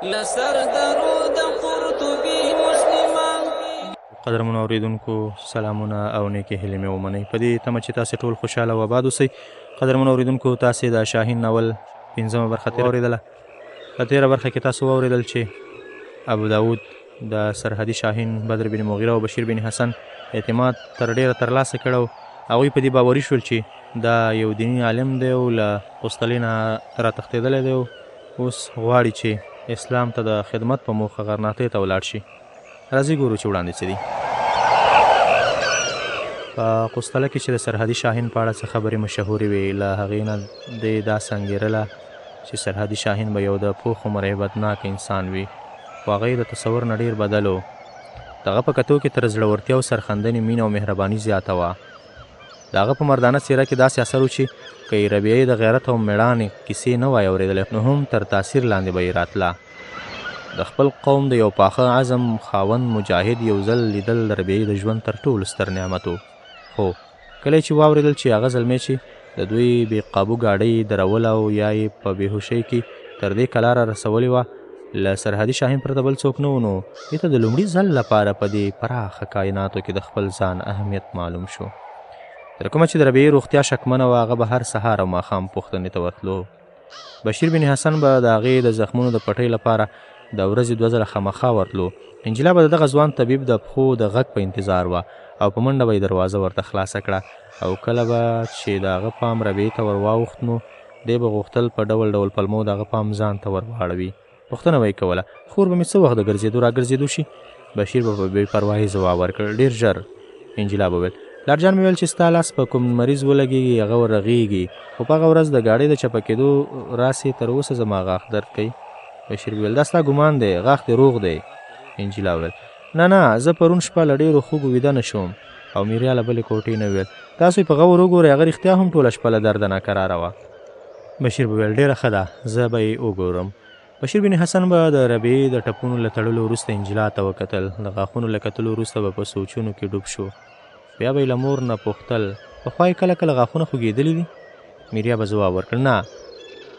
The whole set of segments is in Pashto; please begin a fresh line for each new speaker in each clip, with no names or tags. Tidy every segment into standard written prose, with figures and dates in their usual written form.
لسر درود قرطبي مسلمان.
قدرمنو اوریدونکو سلامونه او نیکې هیلې مې ومنئ په دې تمه چې تاسې ټول خوشحاله او آباد اوسئ. قدرمنو اوریدونکو تاسې د شاهین ناول 5مه برخه واورېدله. په تېره برخه کې تاسو واورېدل چې ابو داود د سرحدي شاهین بدر بن مغیره او بشیر بن حسن اعتماد تر ډېره ترلاسه کړی او هغوی په دې باوري شول چې دا یو دیني عالم دی او له قسطلۍ نه راتښتېدلی دی او اوس غواړي چې اسلام ته د خدمت په موخه غرناطۍ ته ولاړ شي. راځئ ګورو چې وړاندې څه دي. په قسطله کې چې د سرحدي شاهین په اړه څه خبرې مشهورې وې، له هغې نه دې داسې انګېرله چې سرحدي شاهین به یو د پوخ عمر هیبتناک انسان وي، خو هغه د تصور نه ډېر بدل و. د هغه په کتو کې تر زړورتیا او سرښندنې مینه او مهرباني زیاته وه. د هغه په مردانه څېره کې داسې اثر و چې که یې ربیعې د غیرت او مېړانې کیسې نه وای اورېدلی نو هم تر تاثیر لاندې به یې راتله. د خپل قوم د یو پاخه عزم خاوند مجاهد یو ځل لیدل د ربیعې د ژوند تر ټولو ستر نعمت و. خو کله چې واورېدل چې هغه زلمی چې د دوی بې قابو ګاډۍ دروله او یا یې په بېهوشۍ کې تر دې کلاره رسولې وه، له سرحدي شاهین پرته بل څوک نه و، نو دې ته د لومړي ځل لپاره په دې پراخه کائناتو کې د خپل ځان اهمیت معلوم شو. تر کومه چې د ربیعې روغتیا شکمنه وه، هغه به هر سهار او ماښام پوښتنې ته ورتلو. بشیر بن حسن به د هغې د زخمونو د پټۍ لپاره د ورځې 2 ځله خامخا ورتلو. انجلا به د دغه ځوان طبیب د پښو د غږ په انتظار وه او په منډه به یې دروازه ورته خلاصه کړه، او کله به چې د هغه پام ربیعې ته ور واوښت نو دی به غوښتل په ډول ډول پلمو د هغه پام ځان ته ور واړوي. پوښتنه به یې کوله، خور به مې څه وخت د ګرځېدو را ګرځېدو شي؟ بشیر به په بې پروایۍ ځواب ورکړ، ډېر ژر. انجلا به ویل، پلارجان مې ویل چې ستا لاس په کوم مریض ولګېږي هغه ورغېږي، خو په هغه ورځ د ګاډۍ د چپه کېدو راسې تر اوسه زما غاښ درد کوي. بشیر ویل، دا ستا ګمان دی، غاښ دې روغ دی. انجلا ویل، نه زه پرون شپه له ډېرو خوږو ویده نه شوم. او میریا له بلې کوټې نه ویل، تاسو یې په غور وګورئ، هغه رښتیا هم ټوله شپه له درده ناکراره وه. بشیر به ویل، ډېره ښه ده، زه به یې وګورم. بشیر بن حسن به د ربیعې د ټپونو له تړلو وروسته انجلا ته وکتل. د غاښونو له کتلو وروسته به په سوچونو کې ډوب شو. بیا به یې له مور نه پوښتل، پخوا یې کله کله غاښونه خوږېدلي دي؟ میریا به ځواب ورکړ، نه.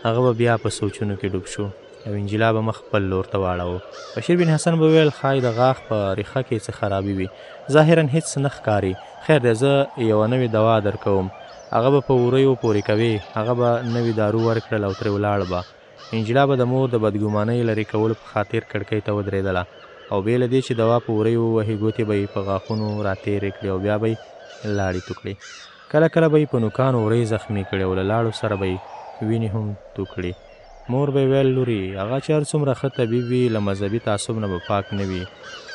هغه به بیا په سوچونو کې ډوب شو او انجلا به مخ خپل لور ته واړاوه. بشیر بن حسن به ویل، ښایي د غاښ په ریښه کې څه خرابي وي، ظاهرا هېڅ نه ښکاري. خیر دی، زه یوه نوې دوا درکوم، هغه به په وریو پورې کوې. هغه به نوي دارو ورکړل او ترې ولاړ به. انجلا به د مور د بدګمانۍ لرې کولو په خاطر کړکۍ ته ودرېدله او بې له دې چې دوا په وریو ووهي ګوتې به یې په غاښونو راتېرې کړي او بیا به یې لاړې تو کړې. کله کله به یې په نوکانو وری زخمي کړي او له لاړو سره به یې وینې هم تو کړي. مور به ویل، لورې، هغه چې هر څومره ښه طبیب وي له مذهبي تعصب نه به پاک نه وي.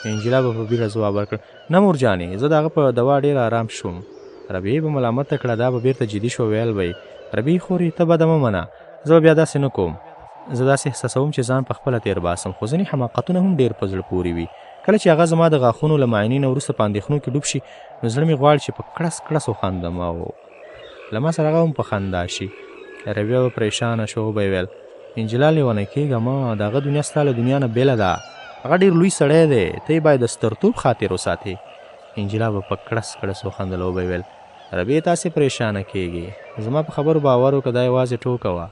انجلا به په بیړه ځواب ورکړ، نه مور جانې، زه د هغه په دوا ډېر آرام شوم. ربیعې به ملامته کړه، دا به بیرته جدي شو. ویل به یې، ربیعې خورې، ته بده مه منه، زه به بیا داسې نه کوم. زه داسې احساسوم چې ځان په خپله تېر باسم، خو ځینې حماقتونه هم ډېر په زړه پورې وي. کله چې هغه زما د غاښونو له معاینې نه وروسته په اندېښنو کې ډوب شي نو زړه مې غواړي چې په کړس کړس وخاندم او له ما سره هغه هم په خندا شي. ربیعه به پریشانه شو او به یې ویل، انجلا لیونی کېږه مه، د هغه دنیا ستا له دنیا نه بېله ده، هغه ډېر لوی سړی دی، ته یې باید د سترتوب خاطر وساتې. انجلا به په کړس کړس وخندل او به یې ویل، ربیعه تاسې پریشانه کېږي، زما په خبرو باور وکړه، دا یوازې ټوکه وه.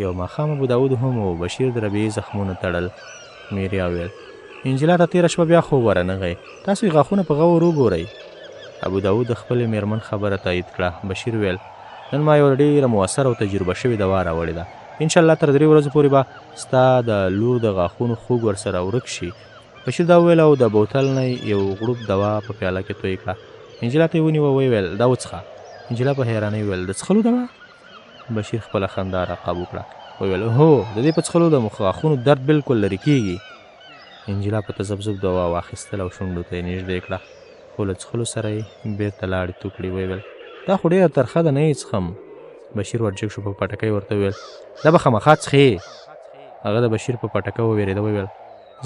یو ماښام ابو داود هم و. بشیر د ربیعې زخمونه تړل. میریا ویل، انجلا ته تېره شپه بیا خوب ورنغی، تاسو یې غاښونه په غور وګورئ. ابو داود د خپلې میرمن خبره تایید کړه. بشیر ویل، نن ما یوه ډېره مؤثره او تجربه شوې دوا راوړې ده، انشاءالله تر 3 ورځو پورې به ستا د لور د غاښونو خوږ ورسره ورک شي. بشیر دا وویل او د بوتل نه یو غړوپ دوا په پیاله کې توی کړه. انجلا ته یې ونیوه، ویې ویل، دا وڅښه. انجلا په حیرانۍ ویل، د څښلو دوا؟ بشیر خپله خندا راقابو کړه. ویل، هو، د دې په څښلو د غاښونو درد بالکل لرې کېږي. انجلا په تذبذب دوا واخیستل او شونډو ته یې نږدې کړه، خو له څښلو سره یې بېرته لاړې تو کړې. ویې ویل، دا خو ډېره ترخه ده، نه یې څښم. بشیر ورجګ شو، په پټکۍ ورته وویل، دا به خامخا څښې. هغه د بشیر په پټکه ووېرېده. ویل،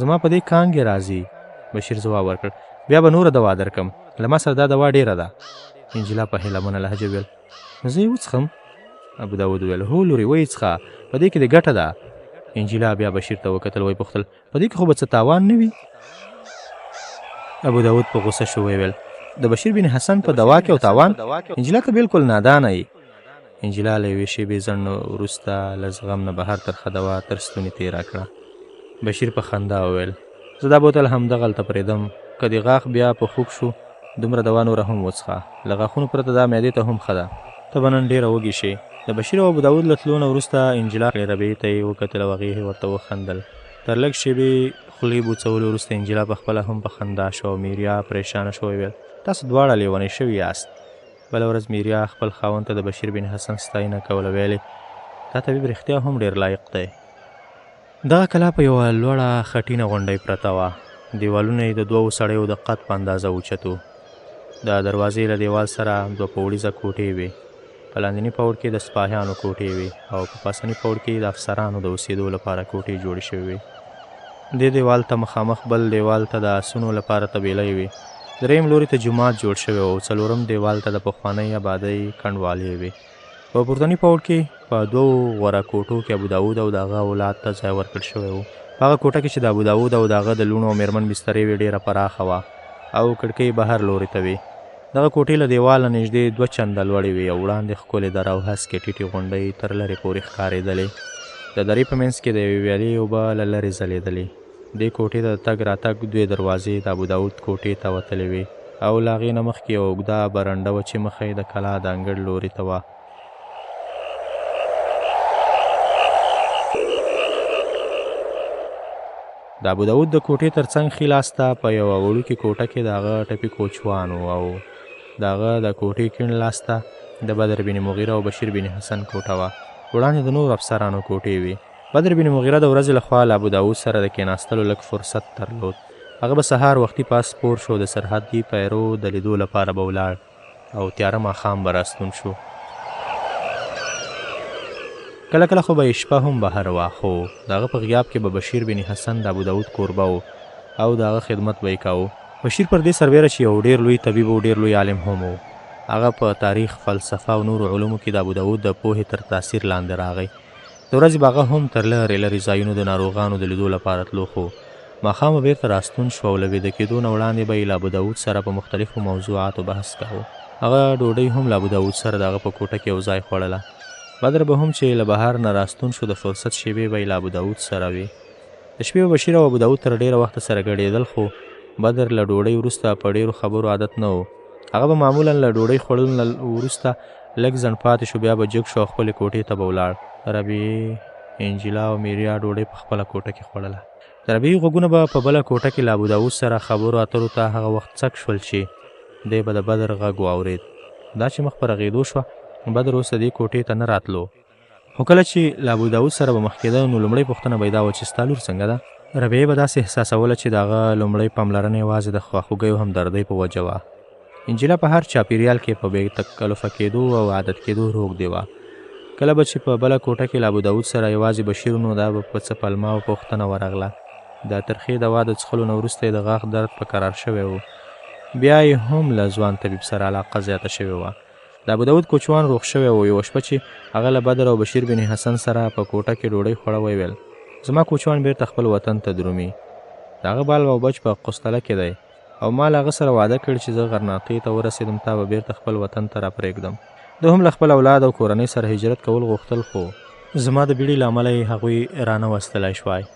زما په دې کانګې راځي. بشیر ځواب ورکړ، بیا به نوره دوا درکم، له ما سره دا دوا ډېره ده. انجلا په هیلمنه لهجه ویل، زه یې وڅښم؟ ابو داود ویل، هو لورې، ویې څښه، په دې کې دې ګټه ده. انجلا بیا بشیر ته وکتل، ویې پوښتل، په دې کې خو به څه تاوان نه وي؟ ابو داود په غوسه شو. ویل، د بشیر بن حسن په دوا کې او تاوان؟ انجلا ته بالکل نادانه یې. انجلا له یوې شېبې ځنډ وروسته له زغم نه بهر ترخه دوا تر ستوني تېره کړه. بشیر په خندا وویل زه دا بوتل همدغلته پرېږدم که دې غاښ بیا په خوږ شو دومره دوا نوره هم وڅښه له غاښونو پرته دا معدې ته هم ښه ده ته به نن ډېره وږې شې د بشیر او ابوداود له تلو نه وروسته انجلا ربیعې ته یې وکتل او هغې ورته وخندل تر لږ شېبې خولې بوڅولو وروسته انجلا پخپله هم په خندا شوه او میریا پریشانه شوه ویل تاسو دواړه لیونۍ شوي یاست بله ورځ میریا خپل خاوند ته د بشیر بن حسن ستاینه کوله ویلې دا طبیب رښتیا هم ډېر لایق دی دغه کلا په یوه لوړه خټینه غونډۍ پرته وه دیوالونه یې د دوو سړیو د قد په اندازه اوچت و د دروازې له دیوال سره دوه پوړیزه کوټې وې په لاندني پوړ کې د سپاهیانو کوټې وې او په پاسني پوړ کې د افسرانو د اوسېدو لپاره کوټې جوړې شوې وې دې دیوال ته مخامخ بل دیوال ته د آسونو لپاره طبیلۍ وې دریم لوري ته جومات جوړ شوی او څلورم دیوال ته د پخوانۍ آبادۍ کنډوالې وې په پورتني پوړ کې په دوو غوره کوټو کې ابوداود او د هغه اولاد ته ځای ورکړل شوی و په هغه کوټه کې چې د ابوداود او د هغه د لوڼو او میرمن بسترې وې ډېره پراخه وه او کړکۍ بهر لوري ته وې دغه کوټې له دیواله نږدې 2 چنده لوړې وې او وړاندې ښکلې دره او هسکې ټیټې غونډۍ تر لرې پورې ښکارېدلې د درې په منځ کې د یوې ویالې اوبه له لرې ځلېدلې دې کوټې ته د تګ راتګ 2 دروازې د ابوداود کوټې ته وتلې وې او له هغې نه مخکې یوه اوږده برنډه وه چې مخه یې د کلا د انګړ لوري ته وه د ابوداود د کوټې تر څنګ ښي لاس ته په یوه وړوکې کوټه کې د هغه ټپي کوچوان و او د هغه د کوټې کیڼ لاس ته د بدر بن مغیره او بشیر بن حسن کوټه وه وړاندې د نورو افسرانو کوټې وې بدر بن مغیره د ورځې لخوا له ابوداود سره د کېناستلو لږ فرصت درلود هغه به سهار وختي پاس پور شو د سرحدي پیرو د لیدو لپاره به ولاړ او تیاره ماښام به راستون شو کله کله خو به یې شپه هم بهر وه خو د هغه په غیاب کې به بشیر بن حسن د ابوداود کوربه و او د هغه خدمت به یې کاوه بشیر پر دې سربیره چې یو ډېر لوی طبیب او ډېر لوی عالم هم و هغه په تاریخ فلسفه او نورو علومو کې د ابوداود د پوهې تر تاثیر لاندې راغی د ورځې به هغه هم تر لرې لرې ځایونو د ناروغانو د لیدو لپاره تلو خو ماښام به بیرته راستون شو او له ویده کېدو نه وړاندې به یې له ابوداود سره په مختلفو موضوعاتو بحث کاوه هغه ډوډۍ هم له ابوداود سره د هغه په کوټه کې یو ځای خوړله بدر به هم چې له بهر نه راستون شو د فرصت شیبې به یې له ابوداود سره وې د شپې به بشیر او ابوداود تر ډېره وخته سره ګډېدل خو بدر له ډوډۍ وروسته په ډېرو خبرو عادت نه و هغه به معمولا له ډوډۍ خوړلو نه وروسته لږ ځنډ پاتې شو بیا به جګ شو او خپلې کوټې ته به ولاړ ربیعې انجلا او میریا ډوډۍ په خپله کوټه کې خوړله د ربیعې غوږونه به په بله کوټه کې له ابوداود سره خبرو اترو ته هغه وخت څک شول چې دی به د بدر غږ واورېد دا چې مخ په رغېدو شوه بدر اوس د دې کوټې ته نه راتلو خو کله چې له ابوداود سره به مخ کېده نو لومړۍ پوښتنه به یې دا وه چې ستا لور څنګه ده ربیعې به داسې احساسوله چې د هغه لومړۍ پاملرنه یوازې د خواخوږۍ او همدردۍ په وجه وه انجلا په هر چاپېریال کې په بې تکلفه کېدو او عادت کېدو روږدې وه کله به چې په بله کوټه کې له ابوداود سره یوازې بشیر نو دا به په څه پلمه او پوښتنه ورغله د ترخې دوا د څښلو نه وروسته یې د غاښ درد په قرار شوی و بیا یې هم له ځوان طبیب سره علاقه زیاته شوې وه د ابوداود کوچوان روغ شوی و یوه شپه چې هغه له بدر او بشیر بن حسن سره په کوټه کې ډوډۍ خوړه ویل زما کوچوان بیرته خپل وطن ته درومي د هغه بال او بچ په قسطله کې دی او ما له هغه سره وعده کړې چې زه غرناطې ته ورسېدم تا به بیرته خپل وطن ته راپرېږدم ده هم له خپل اولاد او کورنۍ سره هجرت کول غوښتل خو زما د بیړې له امله یې هغوی رانه وستلی شوای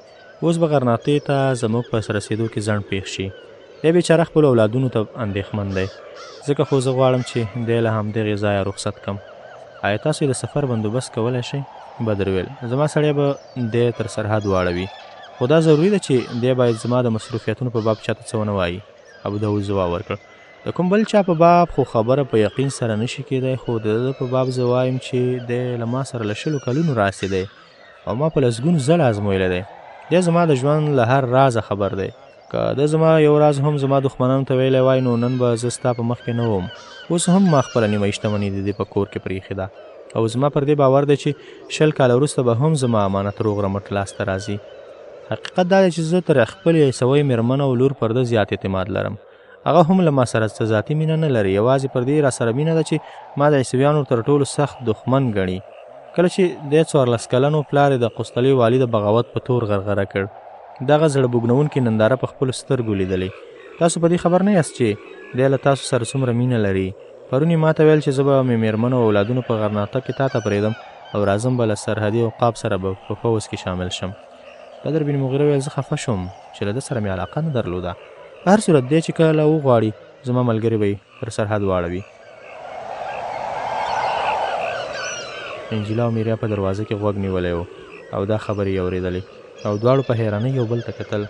اوس به غرناطې ته زموږ په رسېدو کې ځنډ پېښ شي دی بېچاره خپلو اولادونو ته اندېښمن دی ځکه خو زه غواړم چې دی له همدغې ځایه رخصت کم آیا تاسو د سفر بندوبست کولی شئ بدر ویل زما سړی به دی تر سرحد واړوي خو دا ضروري ده چې دی باید زما د مصروفیتونو په باب چاته څه ونه وایي ابوداود ځواب ورکړ د کوم بل چا په باب خو خبره په یقین سره نشي کېدی خو د ده په باب زه وایم چې دی له ما سره له 20 کلونو راستې دی او ما په لسګونو ځله ازمویلی دی دی زما د ژوند له هر رازه خبر دی که د زما یو راز هم زما دښمنانو ته ویلی وای نو نن به زه ستا په مخ کې نه وم اوس هم ما خپله نیمه شتمني د دې په کور کې پرېښې ده او زما پر دې باور دی چې 20 کاله وروسته به هم زما امانت روغ رمټ لاسته راځي حقیقت دا دی چې زه تر خپلې عیسوۍ مېرمن او لور پر ده زیات اعتماد لرم هغه هم له ما سره څه ذاتي مینه نه لري یوازې پر دې را سره مینه ده چې ما د عیسویانو تر ټولو سخت دښمن ګڼي کله چې دی 14 کلنو پلار یې د قسطلې والي د بغاوت په تور غرغره کړ دغه زړه بوږنونکې ننداره په خپلو سترګو لیدلی تاسو په دې خبر نه یاست چې دی له تاسو سره څومره مینه لري پرون یې ما ته ویل چې زه به مې مېرمن او اولادونو په غرناطه کې تا ته پرېږدم او راځم به له سرحدي عقاب سره به په پوځ کې شامل شم بدر بن مغیره ویل زه خفه شوم چې له ده سره مې علاقه نه درلوده. په هر صورت دی چې کله وغواړي زما ملګري به یې پر سرحد واړوي. انجیلا او میریا په دروازه کې غوږ نیولی و او دا خبرې یې اورېدلې او دواړو په حیرانۍ یو بل ته کتل.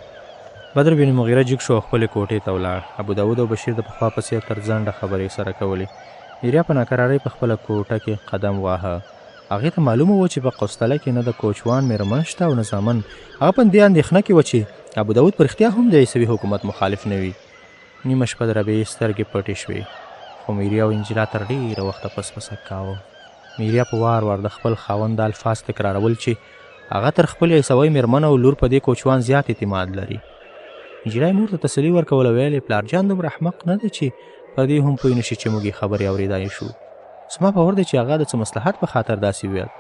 بدر بن مغیره جګ شو او خپلې کوټې ته ولاړ. ابوداود او بشیر د پخوا په څېر تر ځنډه خبرې سره کولې. میریا په ناکرارۍ په خپله کوټه کې قدم واهه. هغې ته معلومه و چې په قوستله کې نه د کوچوان میرمن شته او نه زامن. هغه په دې اندېښنه کې و چې ابوداود په رښتیا هم د عیسوي حکومت مخالف نه وي. نیمه شپه د ربیعې سترګې پټې شوې خو میریا او انجیلا تر ډېره وخته پسپسک کاوه. میریا په وار وار د خپل خاوند د الفاظ تکرارول چې هغه تر خپلې عیسوي میرمن او لور په دې کوچوان زیات اعتماد لري. انجیلا مور ته تسلي ورکوله، ویل یې پلارجان دومره احمق نه دی چې پر دې هم پوه نشي چې موږ یې خبرې اورېدای شو. زما باور دی چې هغه د څه مصلحت په خاطر داسې ویل.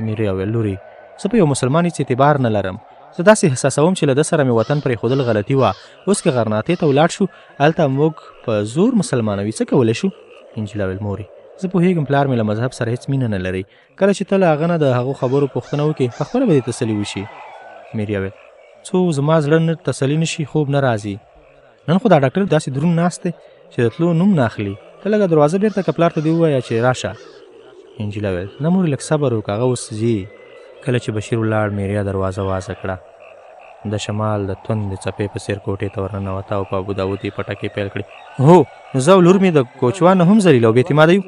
میریا ویل لورې زه په یو مسلمان هېڅ اعتبار نه لرم. زه داسې احساسوم چې له ده سره مې وطن پرېښودل غلطي وه. اوس که غرناطې ته ولاړ شو هلته موږ په زور مسلمانوي څه کولی شو؟ انجیلا ویل مورې زه پوهېږم پلار مې له مذهب سره هېڅ مینه نه لري. کله چې ته له هغه نه د هغو خبرو پوښتنه وکړې پخپله به دې تسلي وشي. میریا ویل څو زما زړه نه تسلي نه شي خوب نه راځي. نن خو دا ډاکټر داسې دروند ناست دی چې د تلو نوم نه اخلي. ته لږه دروازه بېرته که پلار ته دې ووایه چې راشه. انجیلا ویل نه مورې لږ صبر وکړه هغه اوس ځي. کله چې بشیر ولاړ میریا دروازه وازه کړه. د شمال د توندې څپې په څېر کوټې ته ورننوته او په ابوداود یې پټکې پیل کړې. هو نو زه او لور مې د کوچوان نه هم ذلیله او بې اعتماده یو.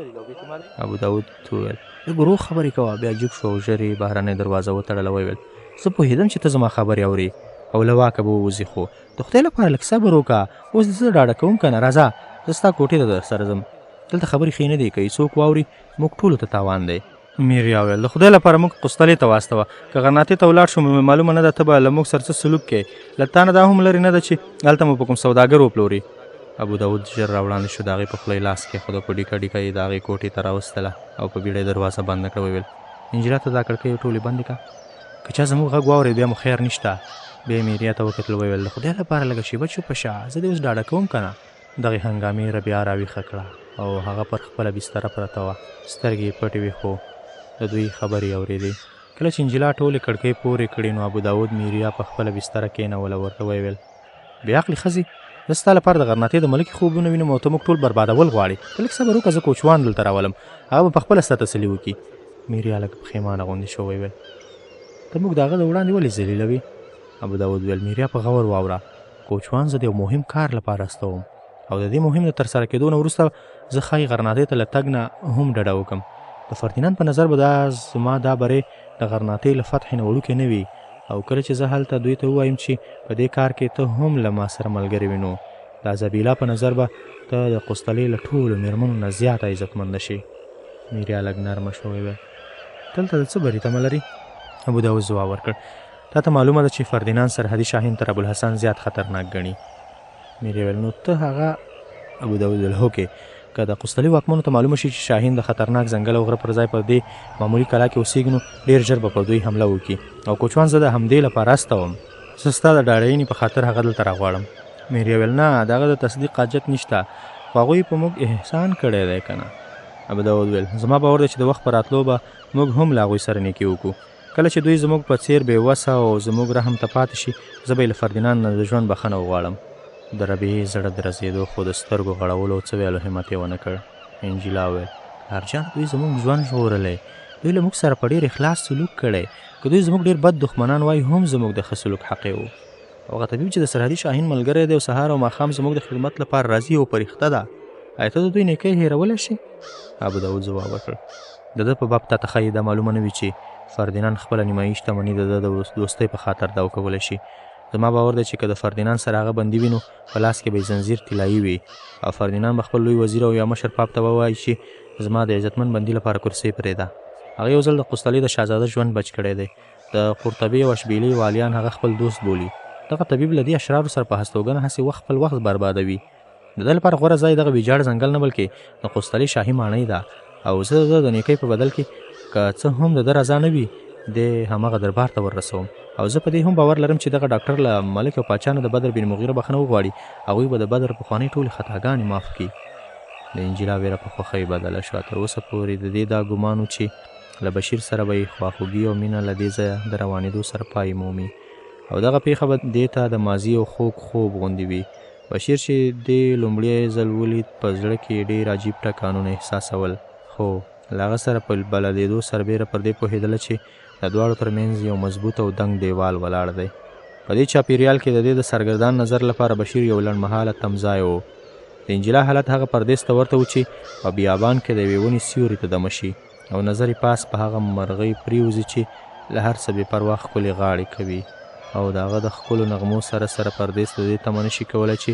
ابوداود وویل لږ ورو خبرې کوه. بیا جګ شو او ژر یې بهرنۍ دروازه وتړله. ویل زه پوهېدم چې ته زما خبرې اورې او له واکه به ووځې خو د خدای لپاره لږ صبر وکړه. اوس زه ډاډه کوم که نه راځه زه ستا کوټې ته درسره ځم. دلته خبرې ښې نه دی که یې څوک واوري موږ ټولو ته تاوان دی. میریا ویل د خدای لپاره موږ قوستلې ته واستوه. که غرناطې ته ولاړ شو معلومه نه ده ته به له موږ سره څه سلوک کوې. له تا نه دا هم لرې نه ده چې هلته مو په کوم سوداګر وپلوري. ابوداود ژر راوړاندې شو، د هغې په خوله یې لاس کېښوده، په ډیکه ډیکه یې د هغې کوټې ته راوستله او په بیړه یې دروازه بنده کړه. وویل انجیلا ته دا کړکۍ ټولې بندې کړه، که چا زموږ غږ واورېد بیا مو خیر نشته. بیا یې میریا ته وکتل، وویل د خدای لپاره لږه شیبه چوپه شه، زه دې اوس ډاډه کوم که نه. دغې هنګامې ربیعه راویښه کړه او هغه پر خپله بستره پرته وه، سترګې یې پټې وې خو د دوی خبرې اورېدې. کله چې انجیلا ټولې کړکۍ پورې کړې نو ابوداود میریا په خپله بستره کېنوله، ورته ویل بې عقلې ښځې، زه ستا لپاره د غرناطې د ملکې خوبونه وینم او ته موږ ټول بربادول غواړې. ته لږ صبر وکړه، زه کوچوان دلته راولم، هغه به پخپله ستا تسلي وکړي. میریا لږ پښیمانه غوندې شو، ویل ته موږ د هغه د وړاندې ولې ذلیلوې؟ ابوداود ویل میریا په غور واوره، کوچوان زه د یو مهم کار لپاره استوم او د دې مهم د ترسره کېدو نه وروسته زه ښایي غرناطې ته له تګ نه هم ډډه وکړم. د فردیناند په نظر به دا زما دا بری د غرناطې له فتحې نه وړوکې نه وي، او کله چې زه هلته دوی ته ووایم چې په دې کار کې ته هم له ما سره ملګرې وي، نو د ازابیلا په نظر به ته د قوستلې له ټولو مېرمنو نه زیاته عزتمنده شي. میریا لږ نرمه شو، ویل دلته د څه بري تمه لري؟ ابوداود ځواب ورکړ تا ته معلومه ده چې فردیناند سرحدي شاهین تر ابوالحسن زیات خطرناک ګڼي. میریا ویل نو ته هغه؟ ابوداود ویل هوکې، که د قوستلې واکمنو ته معلومه شي چې شاهین د خطرناک ځنګل او غره پر ځای پر دې معمولي کلا کې اوسېږي نو ډېر ژر به پر دوی حمله وکړي او کوچوان زه د همدې لپاره استوم، زه ستا د ډاډینې په خاطر هغه دلته راغواړم. میریا ویل نه، د هغه د تصدیق حاجت نشته، خو هغوی په موږ احسان کړی دی که نه؟ ابوداود ویل زما باور دی چې د وخت په راتلو به موږ هم له هغوی سره نیکي وکړو. کله چې دوی زموږ په څېر بې وسه او زموږ رحم ته پاتې شي زه به یې له فردیناند نه د ژوند بښنه وغواړم. د ربیعې زړه درزېدو خو د سترګو غړولو څه ویلو همت یې ونه کړ. انجیلا ویل پلارجان دوی زموږ ژوند ژغورلی، دوی له موږ سره په ډېر اخلاص سلوک کړی، که دوی زموږ ډېر بد دښمنان وای هم زموږ د ښه سلوک حقې وو. هغه طبیب چې د سرحدي شاهین ملګری دی او سهار او ماښام زموږ د خدمت لپاره راځي او پرښته ده، آیا ته د دوی نیکۍ هېرولی شي؟ ابوداود ځواب ورکړ د ده په باب تا ته ښایي دا معلومه نه وي چې فردیناند خپله نیمایي شتمني د ده د دوستۍ په خاطر دا وکولی شي. زما باور دی چې که د فردیناند سره هغه بندي وي نو په لاس کې به یې زنځیر طلایي وي او فردیناند به خپل لوی وزیر او یا مشر پاپ ته ووایي چې زما د عزتمن بندي لپاره کرسۍ پرېږده. هغه یو ځل د قوستلې د شهزاده ژوند بچ کړی دی، د قرطبې او اشبیلې والیان هغه خپل دوست بولي. دغه طبیب له دې اشرارو سره په هستوګنه هسې خپل وخت بربادوي. د ده لپاره غوره ځای دغه ویجاړ ځنګل نه بلکې د قوستلې شاهي ماڼۍ ده، او زه د نیکۍ په بدل کې که څه هم د ده رضا نه وي دی همغه دربار ته وررسوم، او زه په دې هم باور لرم چې دغه ډاکټر له ملک او پاچا نه د بدر بن مغیره بخښنه وغواړي، هغوی به د بدر پخوانۍ ټولې خطاګانې معاف کړي. د انجیلا ویره په خوښۍ بدله شوه. تر اوسه پورې د دې دا ګمان و چې له بشیر سره به یې خواخوږي او مینه له دې ځایه د روانېدو سره پای مومي، او دغه پیښه به دې ته د ماضي یو خوږ خوب غوندې وي. بشیر چې دې لومړی ځل ولید په زړه کې ډېر عجیب ټکانونه احساسول، خو له هغه سره په بلدېدو سربیره پر دې پوهېدله چې د دواړو ترمنځ یو مضبوط او دنګ دیوال ولاړ دی. په دې چاپېریال کې د دې د سرګردان نظر لپاره بشیر یو لنډمهاله تمځای و. د انجلا حالت هغه پردیس ته ورته و چې په بیابان کې د یوې ونې سیوري ته دمه شي او نظر یې پاس په هغه مرغۍ پریوځي چې له هر څه بې پروا ښکلې غاړې کوي او د هغه د ښکلو نغمو سره سره پردیس د دې تمه نشي کولی چې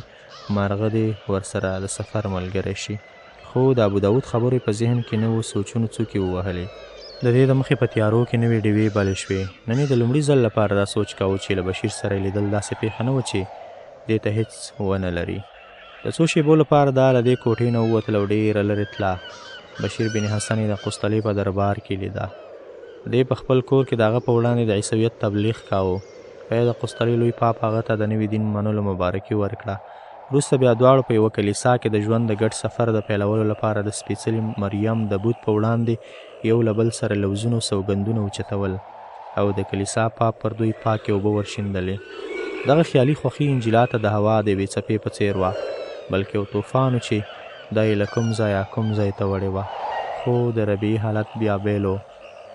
مرغه دې ورسره د سفر ملګری شي. خو د ابوداود خبرې په ذهن کې نه و سوچونو څوکې ووهلې. د دې د مخې په تیارو کې نوې ډیوې بلې شوې. نن یې د لومړي ځل لپاره دا سوچ کاوه چې له بشیر سره یې لیدل داسې پیښه نه وه چې دې ته هېڅ ونه لري. د څو شېبو لپاره دا له دې کوټې نه ووتل او ډېره لرې تله. بشیر بن حسن یې د قسطلۍ په دربار کې لیده. دې په خپل کور کې د هغه په وړاندې د عیسویت تبلیغ کاوه. بیا د قسطلۍ لوی پاپ هغه ته د نوي دین منلو مبارکي ورکړه. وروسته بیا دواړو په یوه کلیسا کې د ژوند د ګډ سفر د پیلولو لپاره د سپېڅلي مریم د بوت په وړاندې یو له بل سره لوزونه او سوګندونه اوچتول او د کلیسا پاپ پر دوی پاکې اوبه ورشیندلې. دغه خیالي خوښي انجلا ته د هوا د یوې څپې په څېر وه، بلکې یو طوفان چې دا یې له کوم ځایه کوم ځای ته وړې وه. خو د ربیعي حالت بیا بیل و.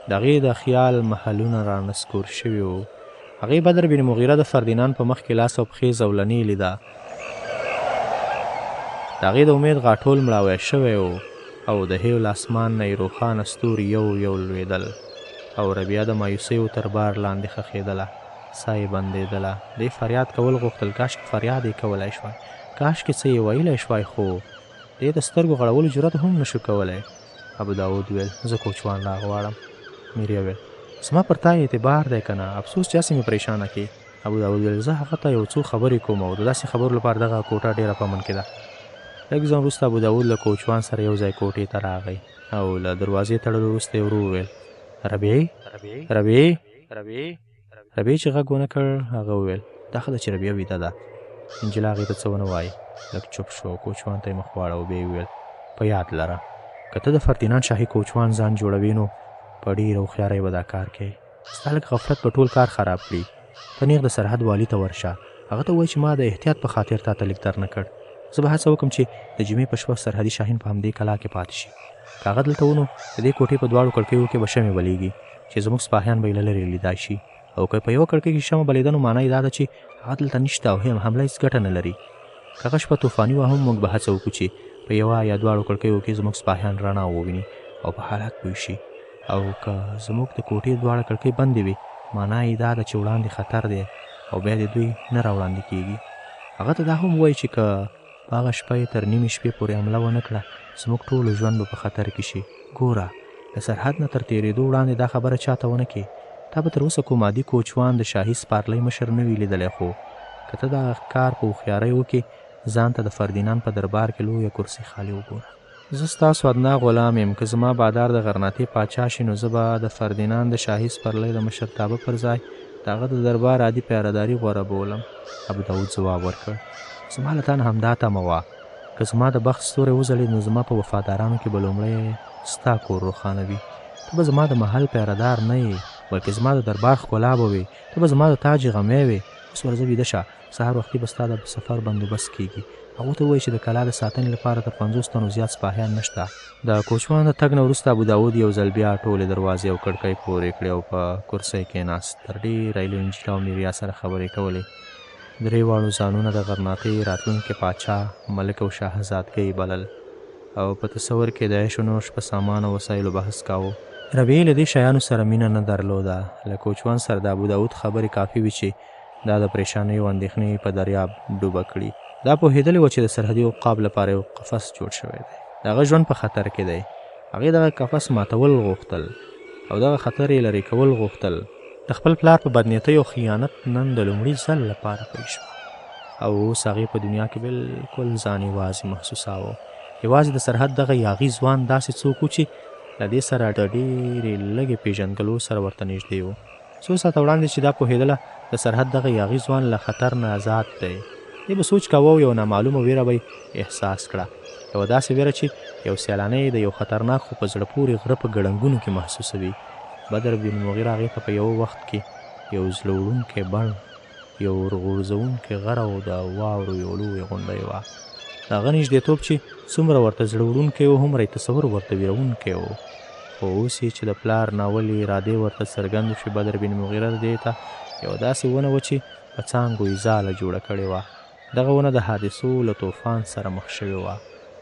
د هغې د خیال محلونه رانسکور شوي وو. هغې بدر بن مغیره د فردیناند په مخ کې لاس او پښې زولنې لیده. د هغې د امید غاټول مړاوی شوی و او د هیل اسمان نه یې روښانه ستوري یو یو لوېدل او ربیعه د مایوسیو تر بار لاندې ښخېدله، ساه یې بندېدله. دې فریاد کول غوښتل، کاشکې فریاد یې کولی شوای، کاشکې څه یې ویلی شوای، خو دې د سترګو غړولو جرأت هم نشو کولی. ابوداود ویل زه کوچوان راغواړم. میریا ویل زما پر تا اعتبار دی که نه، افسوس چې هسې مې پریشانه کړي. ابوداود ویل زه هغه ته یو څو خبرې کوم او د داسې خبرو لپاره دغه کوټه ډېره په امن کې ده. لږ ځان وروسته ابوداود له کوچوان سره یو ځای کوټې ته راغی او له دروازې تړلو وروسته یې ورو وویل ربیعي ربیعي چې غږ ونه کړ هغه وویل دا ښه ده چې ربیعه ویده ده. انجلا هغې ته څه ونه وایي، لږ چوپ شو. کوچوان ته یې مخ واړه او بیا یې وویل په یاد لره که ته د فردیناند شاهي کوچوان ځان جوړوي نو په ډېره هوښیارۍ به دا کار کوې. ستا لږ غفلت به ټول کار خراب کړي. ته نیغ د سرحد والي ته ورشه، هغه ته ووایه چې ما د احتیاط په خاطر تا ته لیک در نه کړ. زه به هڅه وکړم چې د جمعې په شپه سرحدي شاهین په همدې کلا کې پاتې شي. که هغه دلته ونو د دې کوټې په دواړو کړکیو کې به شمې بلیږي چې زموږ سپاهیان به یې له لرې لیدای شي، او که په یوه کړکۍ کې شمه بلیده نو معنی یې دا ده چې هغه دلته نشته او حمله هېڅ ګټه نه لري. که هغه شپه طوفاني وه هم موږ به هڅه وکړو چې په یوه یا دواړو کړکیو کې زموږ سپاهیان رڼا وویني او په حالات پوه شي. او که زموږ د کوټې دواړه کړکۍ بندې وي معنی یې دا ده چې وړاندې خطر دی او بیا د دوی نه راوړاندې کېږي. هغه ته دا هم وایي چې که په هغه شپه یې تر نیمې شپې پورې حمله ونه کړه زموږ ټولو ژوند به په خطر کې شي. ګوره د سرحد نه تر تېرېدو وړاندې دا خبره چاته ونه کړې. تا به تر اوسه کوم عادي کوچوان د شاهي سپارلۍ مشر نه وي لیدلی، خو که ته دا کار په هوښیارۍ وکړې ځان ته د فردیناند په دربار کې لویه کرسۍ خالي وګوره. زه ستاسو ادنا غلام یم. که زما بادار د غرناطې پاچا شي نو زه به د فردیناند د شاهي سپرلۍ د مشرتابه پر ځای د هغه د دربار عادي پیادهداري غوره بولم. ابوداود ځواب ورکړ زما له تا نه همدا تمه وه. که زما د بخت ستوری وځلېد نو زما په وفادارانو کې به لومړی ستا کور روښانه وي. ته به زما د محل پیادهدار نه یې بلکې زما د دربار ښکلا به وې. ته به زما د تاج غمی وې. اوس ورځه ویده شه، سهار وختي به ستا د سفر بندوبست کېږي. هغو ته ووایي چې د کلا د ساتنې لپاره تر 50 تنو زیات سپاهیان نشته. د کوچوان د تګ نه وروسته ابوداود یو ځل بیا ټولې دروازې او کړکۍ پورې کړې او په کرسۍ کېناست. تر ډېره یې له انجلا او میریا سره خبرې کولې. درې واړو ځانونه د غرناطۍ راتلونکي پاچا، ملک او شاهزادګۍ بلل او په تصور کې د عیش و نوش په سامان او وسایلو بحث کاوه. ربیعي له دې شیانو سره مینه نه درلوده. له کوچوان سره د ابوداود خبرې کافي وي چې دا د پریشانۍ او اندېښنې په دریاب ډوبه کړي. دا پوهېدلې وه چې د سرحدي عقاب لپاره یو قفس جوړ شوی دی. د هغه ژوند په خطر کې دی. هغې دغه قفس ماتول غوښتل او دغه خطر یې لرې کول غوښتل. د خپل پلار په بدنیتۍ او خیانت نن د لومړي ځل لپاره پوه شوه او اوس هغې په دنیا کې بلکل ځان یوازې محسوساوه. یوازې د سرحد دغه یاغي ځوان داسې څوک و چې له دې سره د ډېرې لږې پېژندګلو سره ورته نږدې و. څو ساعته وړاندې چې دا پوهېدله د سرحد دغه یاغي ځوان له خطر نه آزاد دی. دې به سوچ کاوه او یو نامعلومه ویره به احساس کړه، یوه داسې ویره چې یو سیلانی د یو خطرناک خو په زړه پورې غره په ګړنګونو کې محسوسوي. بدر بن مغیره هغې ته په یوه وخت کې یو زړه وړونکی بڼ یو ورغورځوونکی غر او د واورو یو لوی غونډۍ وه. د هغه نږدېتوب چې څومره ورته زړه وړونکی و هومره یې تصور ورته ویرونکی و. خو اوس یې چې د پلار ناول ارادې ورته څرګند شوې، بدر بن مغیره دې ته یوه داسې ونه وه چې په څانګو یې ځاله جوړه کړې وه. دغه ونه د حادثو له طوفان سره مخ شوې وه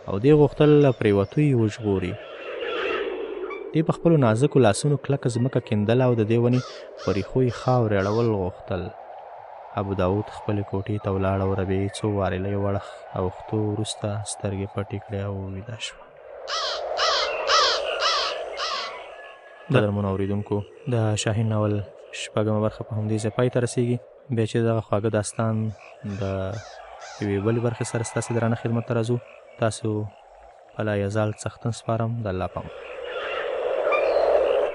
او دې غوښتل له پرېوتو یې وژغوري. دې په خپلو نازکو لاسونو کلکه ځمکه کیندله او د دې ونې په ریښو یې خاورې اړول غوښتل. ابو داود خپلې کوټې ته ولاړ او ربیعې څو وارې له یو اړخ اوښتو وروسته سترګې پټې کړې او ویده شوه. قدرمنو اورېدونکو، د شاهین ناول شپږمه برخه په همدې ځای پای ته رسېږي. بیا چې دغه خواږه داستان د یوې بلې برخې سره ستاسې درانه خدمت ته راځو، تاسو په لا یزال څښتن سپارم. د الله په امان.